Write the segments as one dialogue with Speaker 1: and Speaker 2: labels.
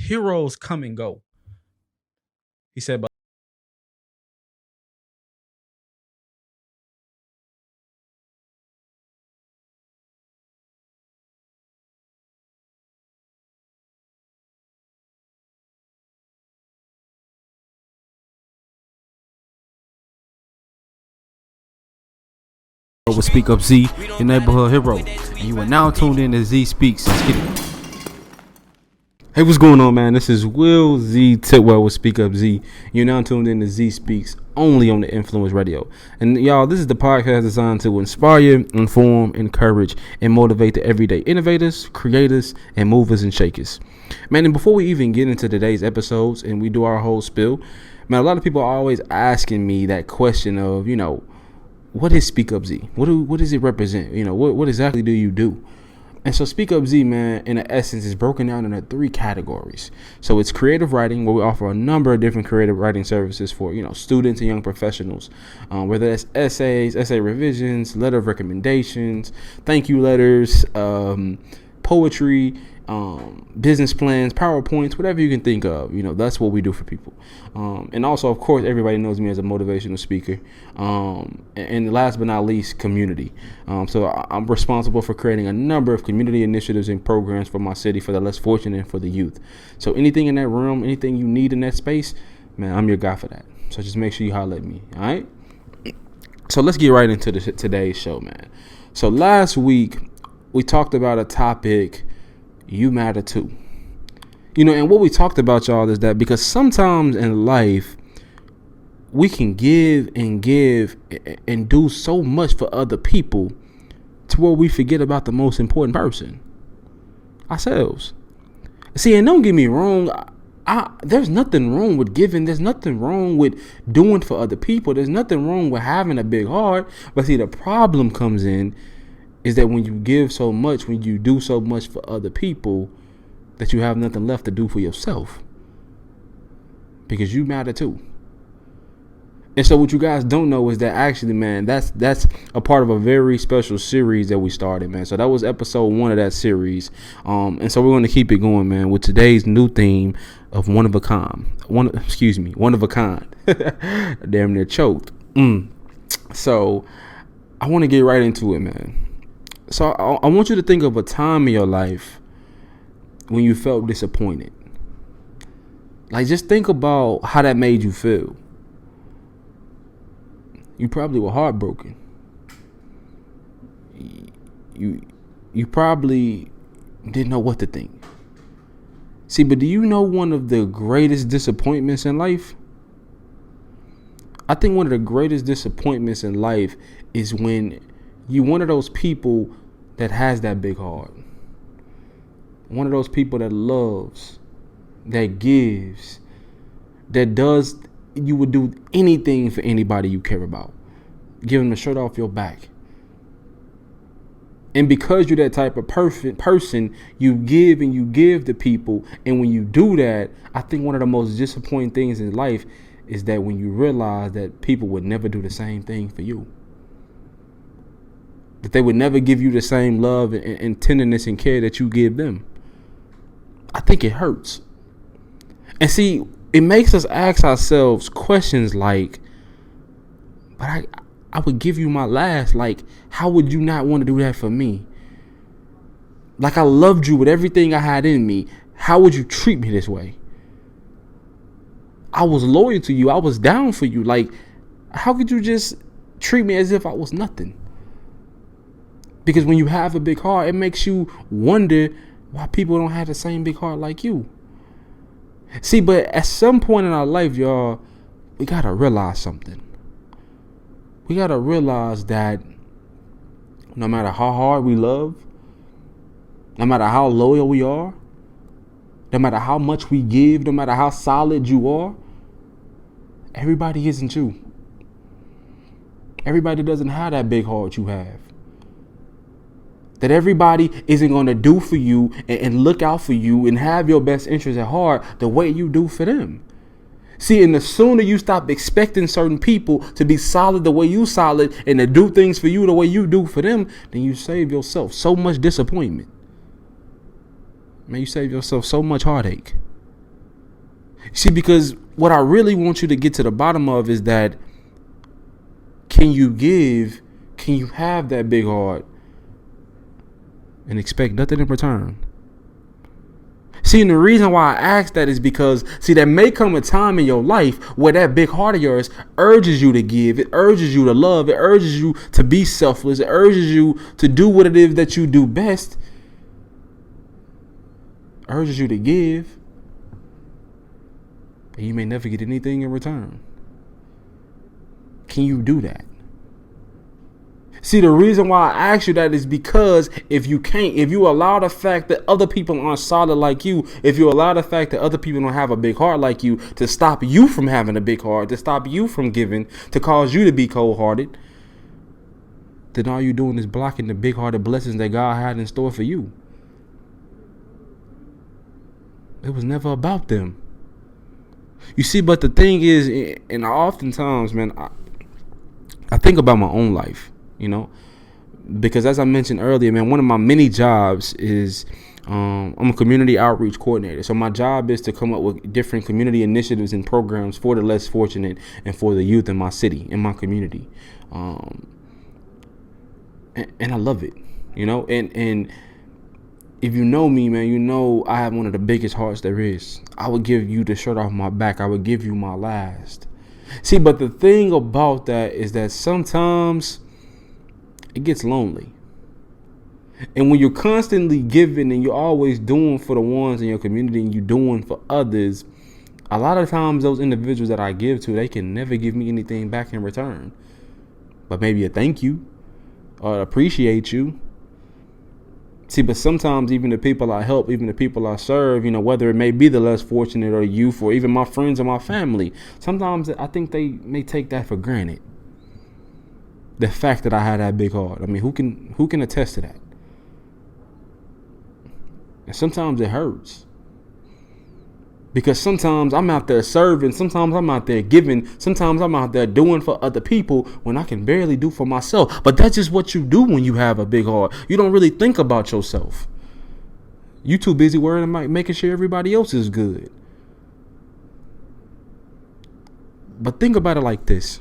Speaker 1: heroes come and go. He said, but
Speaker 2: Will Speak Up Zee, your neighborhood hero. And you are now tuned in to Zee Speaks. Let's get it. Hey, what's going on, man? This is Will Z Titwell with Speak Up Zee. You're now tuned in to Zee Speaks, only on the Influence Radio. And y'all, this is the podcast designed to inspire, inform, encourage, and motivate the everyday innovators, creators, and movers and shakers. Man, and before we even get into today's episodes and we do our whole spill, man, a lot of people are always asking me that question of, what is Speak Up Zee? What does it represent? What exactly do you do? And so Speak Up Zee, man, in essence, is broken down into 3 categories. So it's creative writing, where we offer a number of different creative writing services for, students and young professionals, whether that's essays, essay revisions, letter of recommendations, thank you letters, poetry, business plans, PowerPoints, whatever you can think of. That's what we do for people. And also, of course, everybody knows me as a motivational speaker. And last but not least, community. So I'm responsible for creating a number of community initiatives and programs for my city, for the less fortunate, and for the youth. So anything in that realm, anything you need in that space, man, I'm your guy for that. So just make sure you holler at me. All right. So let's get right into today's show, man. So last week we talked about a topic. You matter too. And what we talked about, y'all, is that because sometimes in life we can give and do so much for other people to where we forget about the most important person, ourselves. See, and don't get me wrong, there's nothing wrong with giving. There's nothing wrong with doing for other people. There's nothing wrong with having a big heart. But see, the problem comes in is that when you give so much, when you do so much for other people, that you have nothing left to do for yourself. Because you matter too. And so what you guys don't know is that actually, man, that's a part of a very special series that we started, man. So that was episode 1 of that series. And so we're going to keep it going, man, with today's new theme of one of a kind. One of a kind. Damn near choked. So I want to get right into it, man. So I want you to think of a time in your life when you felt disappointed. Like, just think about how that made you feel. You probably were heartbroken. You probably didn't know what to think. See, but do you know one of the greatest disappointments in life? I think one of the greatest disappointments in life is when you're one of those people that has that big heart. One of those people that loves, that gives, that does, you would do anything for anybody you care about. Give them the shirt off your back. And because you're that type of person, you give to people. And when you do that, I think one of the most disappointing things in life is that when you realize that people would never do the same thing for you. That they would never give you the same love and tenderness and care that you give them. I think it hurts. And see, it makes us ask ourselves questions like, but I would give you my last. Like, how would you not want to do that for me? Like, I loved you with everything I had in me. How would you treat me this way? I was loyal to you. I was down for you. Like, how could you just treat me as if I was nothing? Because when you have a big heart, it makes you wonder why people don't have the same big heart like you. See, but at some point in our life, y'all, we got to realize something. We got to realize that no matter how hard we love, no matter how loyal we are, no matter how much we give, no matter how solid you are, everybody isn't you. Everybody doesn't have that big heart you have. That everybody isn't going to do for you and look out for you and have your best interests at heart the way you do for them. See, and the sooner you stop expecting certain people to be solid the way you solid and to do things for you the way you do for them, then you save yourself so much disappointment. Man, you save yourself so much heartache. See, because what I really want you to get to the bottom of is that can you have that big heart and expect nothing in return? See, and the reason why I ask that is because, see, there may come a time in your life where that big heart of yours urges you to give. It urges you to love. It urges you to be selfless. It urges you to do what it is that you do best. It urges you to give. And you may never get anything in return. Can you do that? See, the reason why I ask you that is because if you allow the fact that other people aren't solid like you, if you allow the fact that other people don't have a big heart like you to stop you from having a big heart, to stop you from giving, to cause you to be cold-hearted, then all you're doing is blocking the big-hearted blessings that God had in store for you. It was never about them. You see, but the thing is, and oftentimes, man, I think about my own life. Because as I mentioned earlier, man, one of my many jobs is I'm a community outreach coordinator. So my job is to come up with different community initiatives and programs for the less fortunate and for the youth in my city, in my community. And I love it, and if you know me, man, I have one of the biggest hearts there is. I would give you the shirt off my back. I would give you my last. See, but the thing about that is that sometimes it gets lonely. And when you're constantly giving and you're always doing for the ones in your community and you're doing for others, a lot of times those individuals that I give to, they can never give me anything back in return. But maybe a thank you or appreciate you. See, but sometimes even the people I help, even the people I serve, whether it may be the less fortunate or youth or even my friends or my family, sometimes I think they may take that for granted. The fact that I had that big heart. I mean, who can attest to that? And sometimes it hurts. Because sometimes I'm out there serving, sometimes I'm out there giving, sometimes I'm out there doing for other people when I can barely do for myself. But that's just what you do when you have a big heart. You don't really think about yourself. You too busy worrying about making sure everybody else is good. But think about it like this.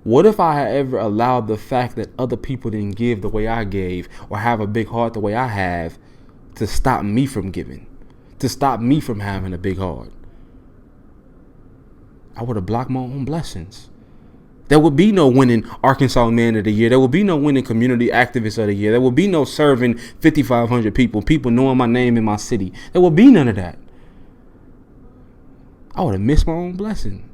Speaker 2: What if I had ever allowed the fact that other people didn't give the way I gave or have a big heart the way I have to stop me from giving, to stop me from having a big heart? I would have blocked my own blessings. There would be no winning Arkansas Man of the Year. There would be no winning Community Activist of the Year. There would be no serving 5,500 people knowing my name in my city. There would be none of that. I would have missed my own blessing.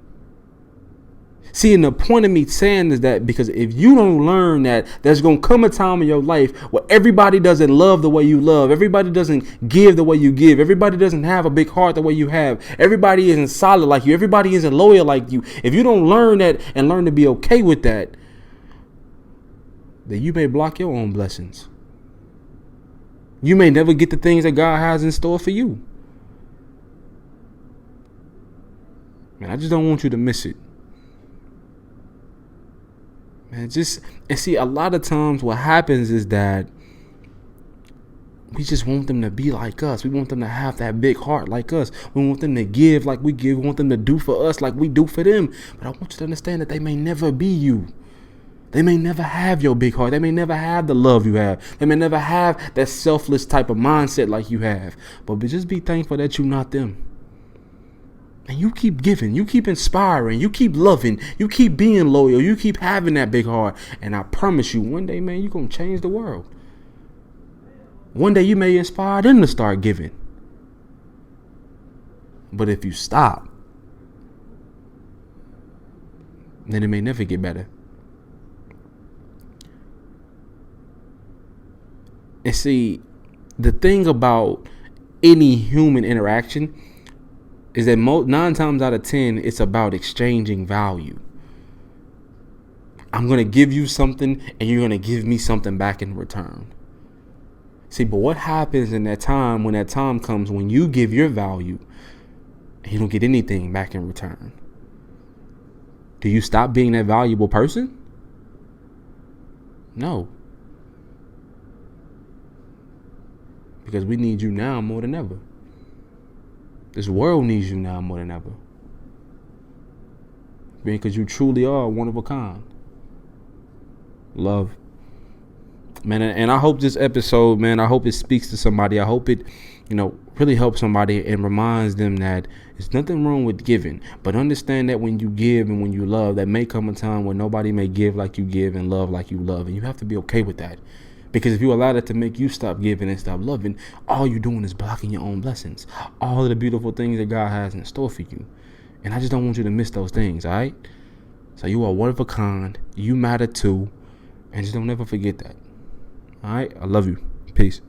Speaker 2: See, and the point of me saying is that because if you don't learn that there's going to come a time in your life where everybody doesn't love the way you love, everybody doesn't give the way you give, everybody doesn't have a big heart the way you have, everybody isn't solid like you, everybody isn't loyal like you. If you don't learn that and learn to be okay with that, then you may block your own blessings. You may never get the things that God has in store for you. Man, I just don't want you to miss it. Man, and see, a lot of times what happens is that we just want them to be like us. We want them to have that big heart like us. We want them to give like we give. We want them to do for us like we do for them. But I want you to understand that they may never be you. They may never have your big heart. They may never have the love you have. They may never have that selfless type of mindset like you have. But just be thankful that you're not them. And you keep giving, you keep inspiring, you keep loving, you keep being loyal, you keep having that big heart. And I promise you, one day, man, you're going to change the world. One day you may inspire them to start giving. But if you stop, then it may never get better. And see, the thing about any human interaction is that 9 times out of 10, it's about exchanging value. I'm going to give you something and you're going to give me something back in return. See, but what happens in that time when that time comes when you give your value and you don't get anything back in return? Do you stop being that valuable person? No. Because we need you now more than ever. This world needs you now more than ever. Because you truly are one of a kind. Love. Man, and I hope this episode, man, I hope it speaks to somebody. I hope it, really helps somebody and reminds them that there's nothing wrong with giving. But understand that when you give and when you love, that may come a time when nobody may give like you give and love like you love. And you have to be okay with that. Because if you allow that to make you stop giving and stop loving, all you're doing is blocking your own blessings. All of the beautiful things that God has in store for you. And I just don't want you to miss those things, all right? So you are one of a kind. You matter too. And just don't ever forget that. All right? I love you. Peace.